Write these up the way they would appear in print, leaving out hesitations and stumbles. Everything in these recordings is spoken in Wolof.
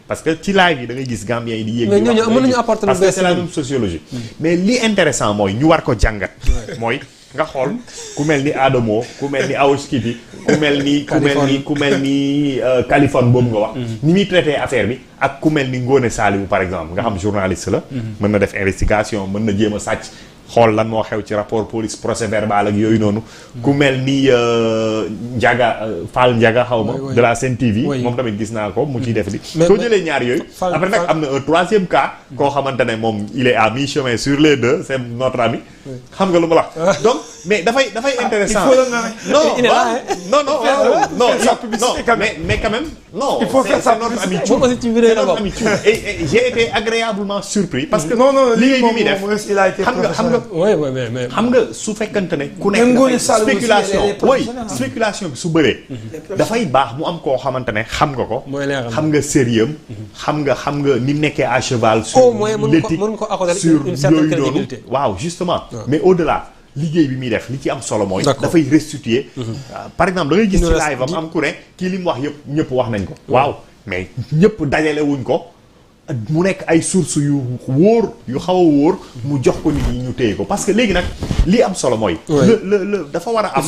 parce que ci live yi da ngay gis Gambien yi di yéeg. mais ñooñu mën nañu apporter lu parce que bees c'est la même sociologie. mais li intéressant mooy ñu war ko jàngat. mooy nga xool ku mel ni Adamo ku mel ni Awouskiti ku mel ni Californie boobu nga wax. ni muy traité affaire bi ak ku mel ni Ngone Saliou par exemple nga xam journaliste la. mën na def investigation mën na jéem a sàcc. xool lan moo xew ci rapport police procès verbal ak yooyu noonu. ku mel ni Fall Ndiaga xaw ma. de la Sen TV. moom tamit gis naa ko mu ciy def li soo jëlee ñaar yooyu. après nag am na un troisième cas. koo xamante ne moom il est à mi-chemin sur les deux c'est notre ami. xam nga lu ma la wax. donc mais dafay intéressant. non mais quand même. non il faut faire ça notre ami et j'ai été agréablement surpris parce que. liggéey bi muy def xam nga su fekkante ne ku nekk spéculation bi su bëree dafay baax mu am koo xamante ne xam nga ko xam nga sérieux xam nga ni mu nekkee à cheval sur l'éthique sur yooyu noonu waaw justement mais au-delà liggéey bi muy def li ci am solo mooy dafay restituer par exemple da ngay gis ci live am ku ne kii li mu wax yëpp ñëpp wax nañ ko waaw mais ñëpp dajale wuñ ko mu nekk ay sources yu wóor yu xaw a wóor mu jox ko nit ñi ñu téye ko parce que léegi nag li am solo mooy le dafa war a am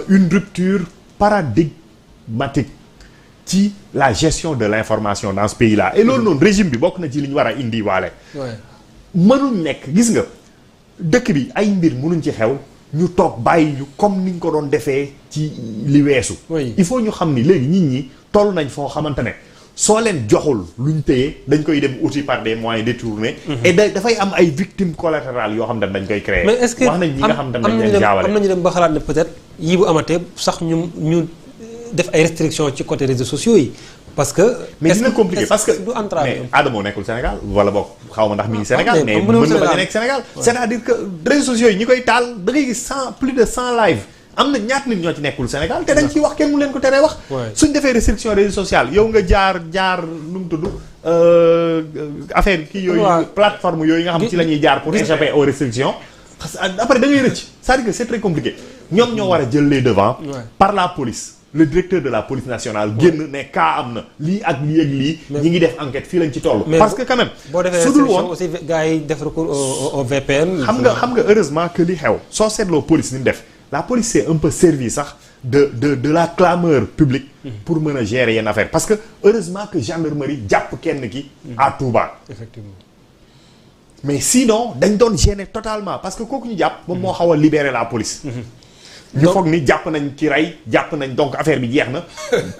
une rupture paradigmatique ci la gestion de l'information dans ce pays là et loolu noonu régime bi bokk na ci li ñu war a indi waale mënuñ nekk gis nga dëkk bi ay mbir mënuñ ci xew ñu toog bàyyi ñu comme ni ñu ko doon defee ci li weesu il faut ñu xam ni léegi nit ñi toll nañ foo xamante ne soo leen joxul luñ téye dañ koy dem outil par des moyens détournés. et dafay am ay victimes collatérales yoo xam ne dañ koy créer. mais est-ce que wax nañ ñi nga xam ne dañ leen jaawale am nañu dem ba xalaat ne peut-être yii bu amatee sax ñu def ay restrictions ci côté réseaux sociaux yi parce que. mais dina compliqué parce que du entrave mais Adamo nekkul Sénégal wala boog xaw ma ndax mi ngi Sénégal mais mën na bañ a nekk Sénégal. c'est-à-dire que réseaux sociaux yi ñi koy taal da ngay gis plus de 100 live. am na ñaata nit ñoo ci nekkul Sénégal te dañ ciy wax kenn mu leen ko teree wax. suñ defee restriction réseaux sociaux yow nga jaar nu mu tudd affaire kii yooyu. plateforme yooyu nga xam ci la ñuy jaar pour échapper aux restrictions. parce que après da ngay rëcc c'est-à-dire que c'est très compliqué ñoom ñoo war a jël les devants. par la police. le directeur de la police nationale génn ne cas am na lii ak lii ak lii. ñi ngi def enquête fii lañ ci toll. parce que quand même. boo defee restriction aussi gars yi def recours au VPN. xam nga heureusement que li xew. soo seetloo police ni mu def. la police s'est un peu servi sax de la clameur publique pour mën a gérer yenn affaire parce que heureusement que gendarmerie jàpp kenn ki à Touba. Effectivement. mais sinon dañ doon gêner totalement parce que kooku ñu jàpp moom moo xaw a libérer la police. ñu foog ni jàpp nañ ki rey jàpp nañ donc affaire bi jeex na.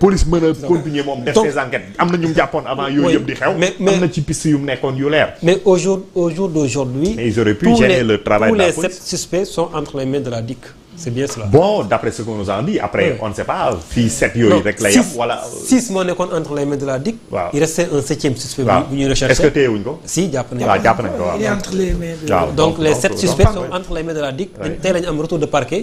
police mën a continuer moom def ses enquêtes am na ñu mu jàppoon avant yooyu yëpp di xew. am na ci piste yu mu nekkoon yu leer. mais au jour d'aujourd'hui. mais ils auraient pu gêner le travail de la police. Tous les 7 suspects sont entre les mains de la DIC. c'est bien cela. bon d'après ce qu'on nous a dit après on ne sait pas fii 7 yooyu rek la yam wala. 6 moo nekkoon entre les mains de la DIC. waaw il restait un 7e suspect. bu ñuy recherché est-ce que téyewuñ ko. si jàpp nañ ko waaw jàpp nañ ko waaw. il est entre les mains de la DIC. donc les 7 suspects sont entre les mains de la DIC. tey lañu am retour de parquet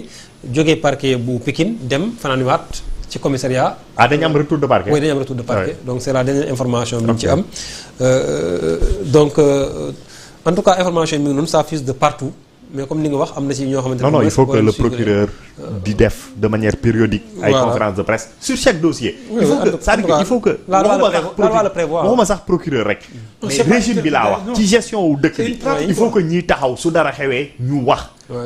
jógee parquet bu Pikine dem fanaaniwaat ci commissariat. dañu am retour de parquet. oui dañu am retour de parquet. donc c'est la dernière information bi ñu ci am. donc en tout cas information yi mi ngi noonu ça fuse de partout. mais comme ni nga wax am na ci ñoo xamante ne. non il faut que le procureur di def de manière périodique. ay conférences de presse sur chaque dossier. il faut que c'est-à-dire que il faut que. waxuma sax procureur rek. mais régime bi laa wax ci gestion wu dëkk bi. il faut que ñiy taxaw su dara xewee ñu wax.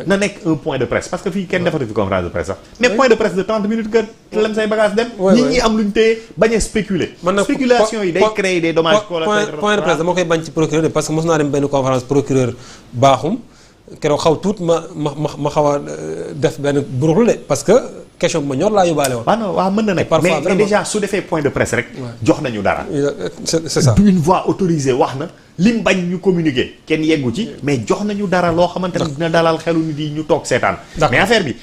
na nekk un point de presse parce que fii kenn defatu fi conférence de presse sax. mais point de presse de 30 minutes que lem say bagage dem. nit ñi am lu ñu téye bañ a spéculer. spéculation yi day créer des dommages collatéraux. point de presse dama koy bañ ci procureur parce que mos naa dem benn conférence procureur baaxum. keroog xaw tuut ma xaw a def benn buruxlu de parce que question bi ma ñor laa yóbbaale woon. waaw mën na nekk mais déjà su defee point de presse rek. jox nañu dara. c'est ça. une voix autorisée wax na lim bañ ñu communiquer kenn yeggu ci mais jox nañu dara loo xamante ne dina dalal xelu nit yi ñu toog seetaan. mais affaire bi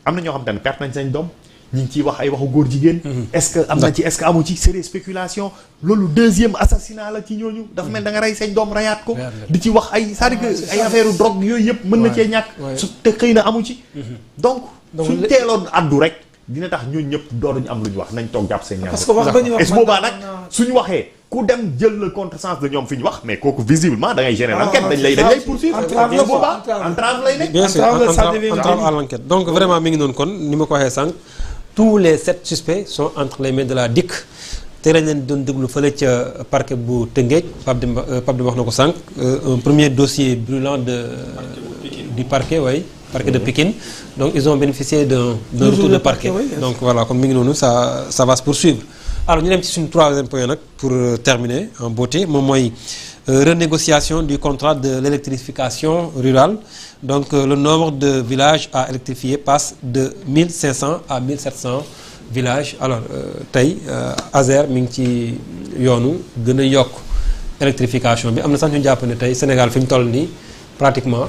am na ñoo xamante ne perte nañ seen doom. ñu ngi ciy wax ay waxu góor jigéen. est-ce que am na ci est-ce que amu ci c'est des spéculations loolu deuxième assassinat la ci ñooñu. dafa mel da nga rey sañ doom rayaat ko. di ci wax ay c'est-à-dire que ay affaire drogue yooyu yëpp mën na cee ñàkk. su te xëy na amu ci. donc suñ teeloon addu rek dina tax ñooñu ñëpp doonuñu am lu ñu wax nañ toog jàpp seen ñaar. parce que wax ba ñu wax et su boobaa nag suñu waxee ku dem jël le contresens de ñoom fi ñu wax mais kooku visiblement da ngay gérer l'enquête dañ lay poursuivre. entrave boobaa entrave lay nekk. bien sûr entrave à l'enquête donc vraiment mi ngi noonu kon ni ma ko waxee sànq. tous les 7 suspects sont entre les mains de la DIC tey lañ leen doon déglu fële ca parquet bu Tëngéej Pape Demba wax na ko sànq un premier dossier brûlant du parquet parquet de Pikine donc ils ont bénéficié d'un retour de parquet donc voilà comme mi ngi noonu ça va se poursuivre. alors ñu dem ci suñu troisième point nag pour terminer en beauté moom mooy renégociation du contrat de l'électrification rurale donc le nombre de villages à électrifier passe de 1500 à 1700 villages alors tey ASER mi ngi ci yoonu gën a yokk électrification bi am na sax ñu jàpp ne tey Sénégal fi ñu toll nii pratiquement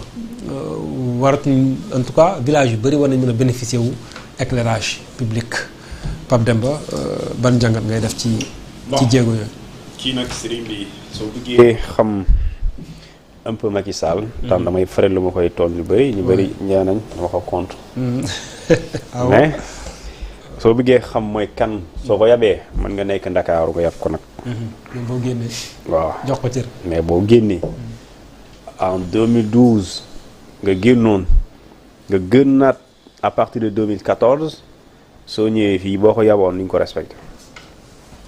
waratuñ en tout cas village yu bëri war nañ mën a bénéficier wu éclairage public Pape Demba ban jàngat ngay def ci jéego yooyu. kii nag sëriñ bi soo bëggee xam un peu Macky Sall. tam damay faral lu ma koy toon ñu bëri ñu bëri ñëw nañ dama ko compte. mais soo bëggee xam mooy kan soo ko yabee mën nga nekk Ndakaaru nga yab ko nag. mais boo génnee. waaw jox ko cër. mais boo génnee en 2012 nga génnoon nga gënnaat à partir de 2014 soo ñëwee fii boo ko yaboon ni ñu ko respecté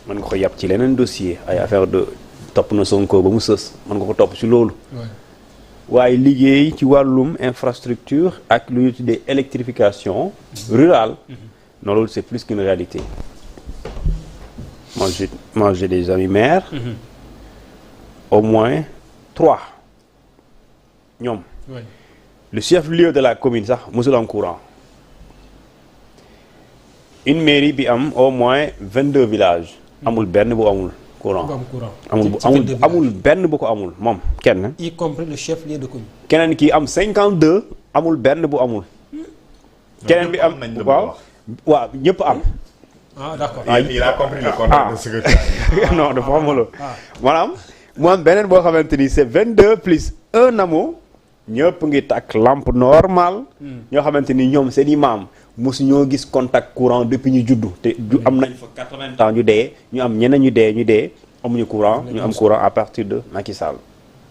mën nga ko yab ci leneen dossier ay affaire de topp na Sonko ba mu sës mën nga ko topp ci loolu. waaye liggéey ci wàllum infrastructure ak lu ñu tuddee électrification rurale. non loolu c'est plus qu'une réalité. moi j'ai des amis maires. au moins 3 ñoom. le chef-lieu de la commune sax mosul am courant. une mairie bi am au moins 22 villages. amul benn bu amul courant. amul benn bu ko amul moom kenn. y compris le chef-lieu de commune. keneen ki am 52 amul benn bu amul. keneen bi am waaw ñëpp am. ah d'accord il a compris le contrat de secrétaire. non dafa xam nga maanaam mu am beneen boo xamante ni c'est 22 plus 1 amo ñëpp ngi takk lampe normale. ñoo xamante ni ñoom seen i maam mosu ñoo gis contact courant depuis ñu juddu te am nañ fa 80 ans ñu dee ñu am ñeneen ñu dee amuñu courant ñu am courant à partir de Macky Sall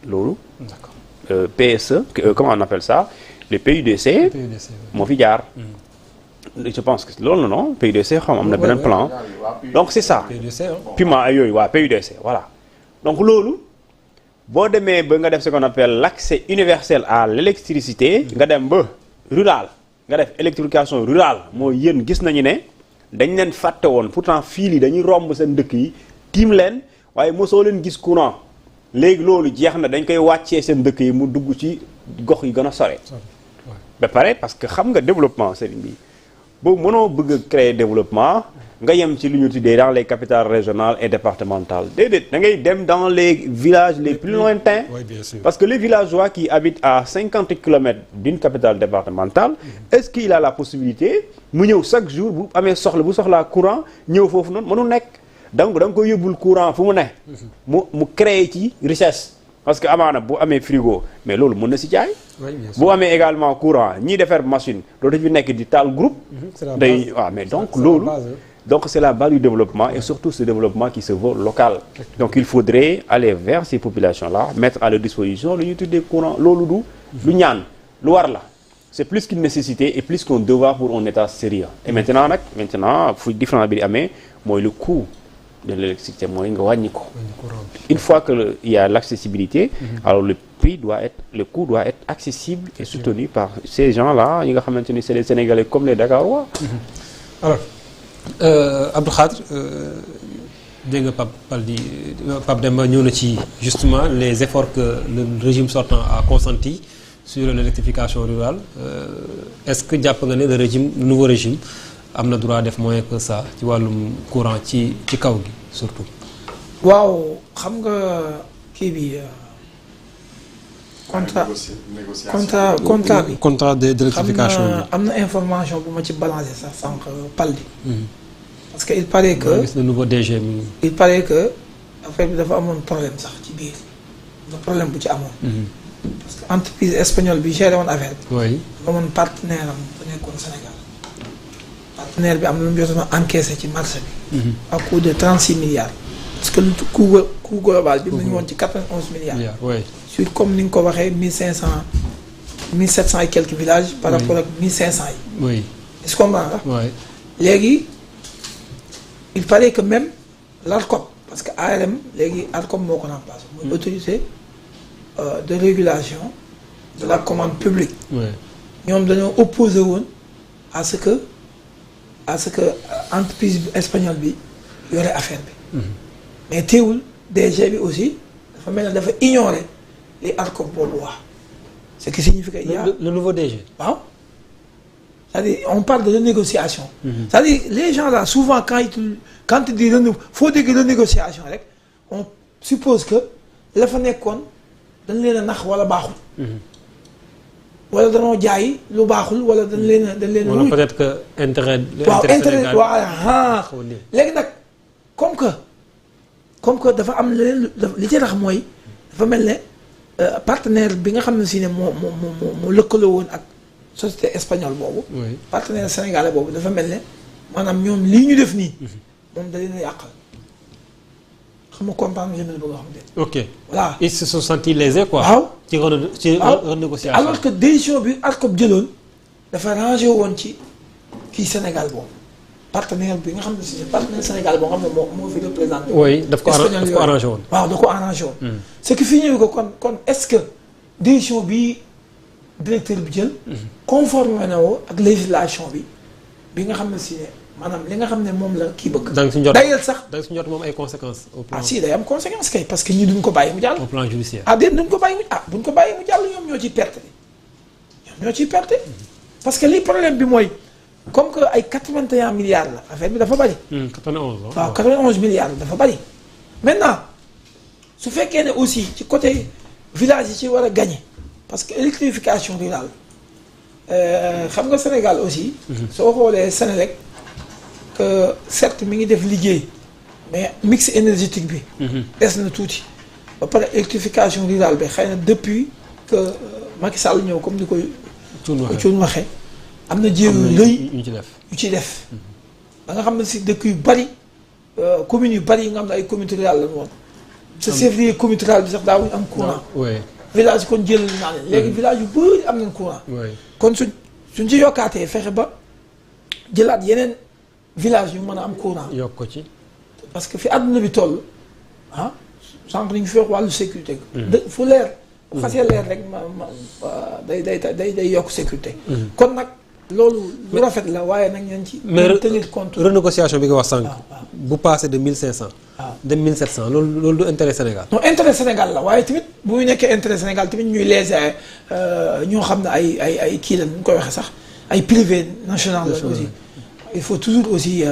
loolu. d'accord PSE comment on appelle ça le PUDC. moo fi jaar. je pense que loolu non PUDC xam am na beneen plan. donc c'est ça. Puma ay yooyu waa PUDC voilà. donc loolu boo demee ba nga def ce qu'on appelle l'accès universel à l'électricité nga dem ba rural nga def électrification rurale mooy yéen gis nañu ne dañ leen fàtte woon pourtant fii yi dañuy romb seen dëkk yi tiim leen waaye mosoo leen gis courant léegi loolu jeex na dañ koy wàccee seen dëkk yi mu dugg ci gox yi gën a sore. ba pare parce que xam nga développement sëriñ bi boobu mënoo bëgg a créer développement nga yem ci lu ñu tuddee dans les capitales régionales et départementales déedéet da ngay dem dans les villages les plus lointains. Oui, bien sûr. Parce que les villageois qui habitent à 50 kilomètres d'une capitale départementale est-ce qu'il a la possibilité mu ñëw chaque jour bu amee bu soxlaa courant ñëw foofu noonu mënu nekk donc da nga koy yóbbul courant fu mu ne mu créer ci richesse parce que amaana bu amee frigo mais loolu mën na si jaay bu amee également courant ñiy defar machine dootu fi nekk di taal groupe day waaw mais donc loolu donc c'est la base du développement et surtout ce développement qui se veut local donc il faudrait aller vers ces populations-là mettre à leur disposition lu ñuy tuddee courant loolu du ñaan lu war la c'est plus qu'une nécessité et plus qu'un devoir pour un État sérieux et maintenant fu différence bi di amee mooy le coût de l'électricité mooy nga wàññi ko une fois que il y a l'accessibilité alors le coût doit être accessible et soutenu par ces gens-là yi nga xamante ni c'est les Sénégalais comme les Dakarois alors Abdou Khadre dégg nga Pape Demba ñëw na ci justement les efforts que le régime sortant a consentis sur l'électrification rurale est-ce que jàpp nga ne le nouveau régime am na droit def moins que ça ci wàllum courant ci kaw gi surtout. waaw xam nga kii bi contrat bi. contrat d'électrification bi. am na information bu ma ci balancé sax sànq Paldi. parce que il paraît que gis na nouveau DG mi. il paraît que affaire bi dafa amoon problème sax ci biir problème bu ci amoon. parce que entreprise espagnole bi géré woon affaire bi. oui amoon partenaire am bu nekkoon Sénégal. partenaire bi am na lu mu jotoon a encaissé ci marché bi. à coût de 36 milliards. parce que lu coût global bi mu ngi woon ci 91 milliards. oui sur comme ni nga ko waxee 1700 et quelques villages. par rapport ak 1500 yi. oui est-ce que comprends nga. oui léegi il fallait que même l'ARCOP parce que ARM léegi ARCOP moo ko remplacé mooy autorité de régulation de la commande publique. ñoom dañoo opposé woon à ce que entreprise espagnole bi yore affaire bi. mais teewul DG bi aussi dafa mel ne dafa ignorer li ARCOP boobu wax. ce qui signifie que le nouveau DG. waaw c'est-à-dire on parle de renégociation. c'est-à-dire les gens là souvent quand ils disent faut dire renégociation rek on suppose que la fa nekkoon dañ leen a nax wala baaxul. wala danoo jaay lu baaxul wala dañ leen wala peut-être que intérêt. waaw intérêt waaw léegi nag comme que dafa am leneen li ci tax mooy dafa mel ne partenaire bi nga xam ne si ne moo lëkkaloo woon ak société espagnole boobu. partenaire sénégalais boobu dafa mel ne maanaam ñoom lii ñu def nii. moom da leen a yàqal xam nga comprendre nga li ma bëgg a xam de. ok voilà ils se sont sentis lésés quoi. waaw ci renégociation. alors que décision bi ARCOP jëloon dafa rangé woon ci kii Sénégal boobu partenaire bi nga xam ne si partenaire Sénégal boo xam ne moo fi représenté. oui daf ko arrangé woon. waaw da ko arrangé woon. ce qui fi ñëw ko kon est-ce que décision bi directeur bi jël. conforme na woo ak législation bi nga xam ne si ne maanaam li nga xam ne moom la kii bëgg. da nga si njort d'ailleurs sax da nga si njort moom ay conséquences. au plan si day am conséquence kay parce que ñi duñ ko bàyyi mu jàll. au plan judiciaire. déet duñ ko bàyyi buñ ko bàyyi mu jàll ñoom ñoo ciy perte ñoom ñoo ciy perte parce que li problème bi mooy comme que ay 81 milliards la affaire bi dafa bari. 91 waaw 91 milliards dafa bari. maintenant su fekkee ne aussi ci côté village yi ci war a gagner parce que électrification rurale xam nga Sénégal aussi. soo xoolee Sénélec que certes mi ngi def liggéey mais mix énergétique bi. des na tuuti ba pare électrification rurale bi xëy na depuis que Macky Sall ñëw comme ni koy. Cuun waxee am na jéego lëy yu ci def. da nga xam ne si dëkk yu bari communes yu bari yi nga xam ne ay communauté rurale lañu woon. sa chef-lieu communauté rurale bi sax daawuñu am courant. village kon jël naa leen léegi village yu bëri am nañ courant. kon suñ ci yokkaatee fexe ba jëlaat yeneen village yu mën a am courant. yokk ko ci. parce que fi àdduna bi toll sànq nañu fi wax wàllu sécurité. fu leer. bu xasee leer rek day yokk sécurité. kon nag loolu lu rafet la waaye nag ñan ci. mais tenir compte renégociation bi nga wax sànq. bu passé de 1500. dem 1700 loolu du intérêt Sénégal. non intérêt Sénégal la waaye tamit bu ñu nekkee intérêt Sénégal tamit ñuy léser ñoo xam ne ay kii la ñu koy waxee sax ay privé national la aussi. il faut toujours aussi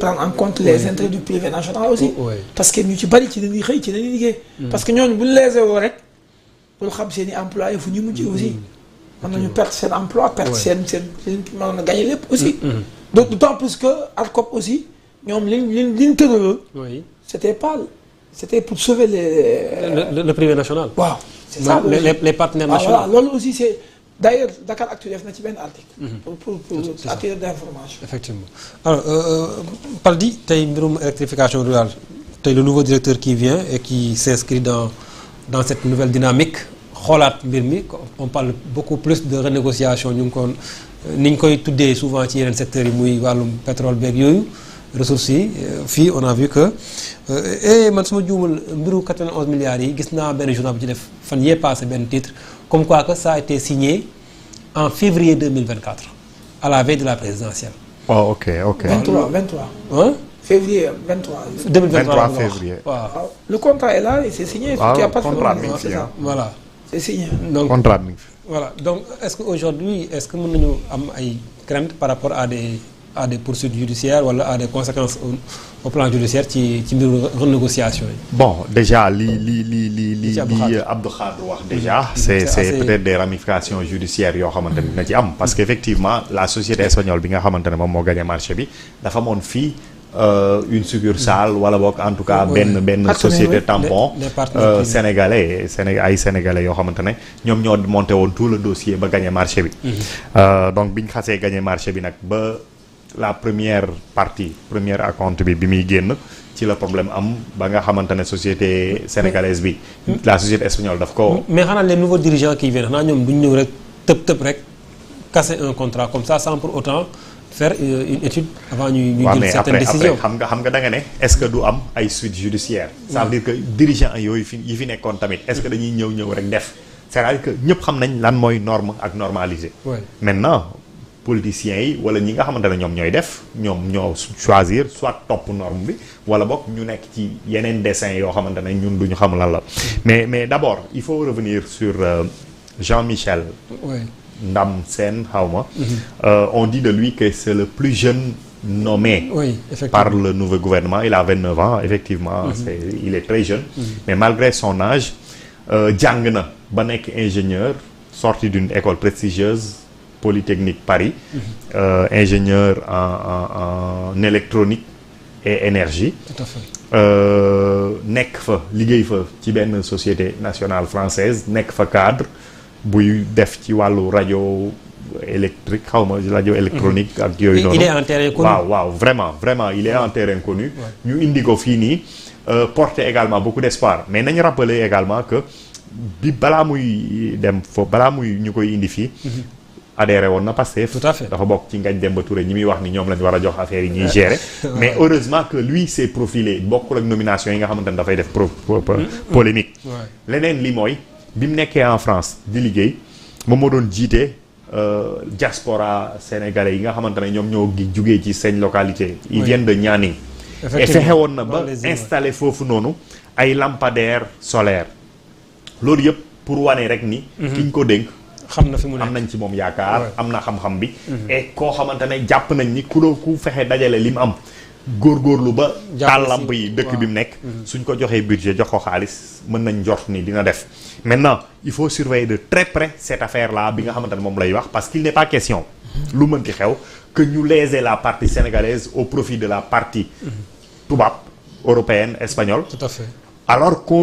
prendre en compte les intérêts du privé national aussi. parce que ñu ci bari ci dañuy xëy ci dañuy liggéey. parce que ñooñu bu ñu léser woo rek pour xam seen i employé fu ñu mujj aussi. mën nañu perdre seen emploi perdre seen mën na gagner lépp aussi. d'autant plus que ARCOP aussi ñoom liñ tëraloon. c'était pour sauver le privé national. waaw c'est ça les partenaires nationaux. voilà loolu aussi c'est d'ailleurs Dakaractu def na ci benn article. pour à titre d'information. effectivement alors Paldi tey mbirum électrification rurale tey le nouveau directeur qui vient et qui s'inscrit dans cette nouvelle dynamique xoolaat mbir mi on parle beaucoup plus de renégociation ñu ngi ko ni ñu koy tuddee souvent ci yeneen secteurs yi muy wàllum pétrole beeg yooyu. ressources yi fii on a vu que man su ma juumul mbiru 91 milliards yi gis naa benn journal bu ci def fan yee passé benn titre comme quoi que ça a été signé en février 2024 à la veille de la présidentielle. oh ok. 23. Hein? Février 23. 23 février. waaw le contrat est là et c'est signé. waaw contrat bi fi voilà. c'est signé. donc contrat bi fi. voilà donc est-ce que aujourd'hui est-ce que mën nañu am ay craintes par rapport à des poursuites judiciaires wala à des conséquences au plan judiciaire ci mbiru renégociation yi. bon déjà li Abdou Khadre wax déjà c'est peut-être des ramifications judiciaires yoo xamante ne dina ci am parce que effectivement la société espagnole bi nga xamante ne moom moo gagné marché bi dafa amoon fii une succursale wala boog en tout cas benn société tampon sénégalais yoo xamante ne ñoom ñoo monté woon tout le dossier ba gagné marché bi donc biñ xasee gagné marché bi nag ba la première acompte bi muy génn ci la problème am ba nga xamante ne société sénégalaise bi la société espagnole daf ko mais xanaa les nouveaux dirigeants qui viennent xanaa ñoom duñ ñëw rek tëb rek casser un contrat comme ça sans pour autant faire une étude avant ñu jël certaines décisions. après xam nga da nga ne est-ce que du am ay suite judiciaire ça veut dire que dirigeant yooyu yi fi nekkoon tamit est-ce que dañuy ñëw rek def c'est-à-dire que ñëpp xam nañ lan mooy norme ak normalisé. maintenant politiciens yi wala ñi nga xamante ne ñoom ñooy def ñoom ñoo choisir soit topp norme bi wala boog ñu nekk ci yeneen dessin yoo xamante ne ñun duñu xam lan la mais d'abord il faut revenir sur Jean-Michel Ndam Sène xawma on dit de lui que c'est le plus jeune nommé par le nouveau gouvernement. Il a 29 ans effectivement. Il est très jeune mais malgré son âge jàng na ba nekk ingénieur sorti d'une école prestigieuse Polytechnique Paris ingénieur en électronique et énergie. Tout à fait. nekk fa liggéey fa ci benn société nationale française nekk fa cadre buy def ci wàllu rajo électrique xawma rajo électronique ak yooyu noonu. il est en terrain connu. waaw vraiment il est en terrain connu. ñu indi ko fii nii porter également beaucoup d'espoir mais nañu rappeler également que bi balaa muy dem foofu balaa muy ñu koy indi fii. adhéré woon na Pastef. Tout à fait. dafa bokk ci Ngagne Demba Touré ñi muy wax ni ñoom lañu war a jox affaire yi ñuy gérer. mais heureusement que lui s'est profilé bokkul ak nomination yi nga xamante ne dafay def polémique. leneen li mooy bi mu nekkee en France di liggéey moom moo doon jiite diaspora sénégalais yi nga xamante ne ñoom ñoo jugee ci seen localité. ils viennent de Nianing. et fexe woon na ba installé foofu noonu ay lampadaires solaires loolu yëpp pour wane rek ni. ki ñu ko dénk. xam na fi mu nekk am nañ ci moom yaakaar am na xam-xam bi. et koo xamante ne jàpp nañ ni ku fexe dajale li mu am. góorgóorlu ba taal lamp yi dëkk bi mu nekk. suñ ko joxee budget jox ko xaalis mën nañ njort ni dina def. maintenant il faut surveiller de très près cette affaire là bi nga xamante ne moom lay wax parce qu'il n'est pas question. lu mënti xew que ñu léser la partie sénégalaise au profit de la partie tubaab européenne espagnole. Tout à fait. alors qu'on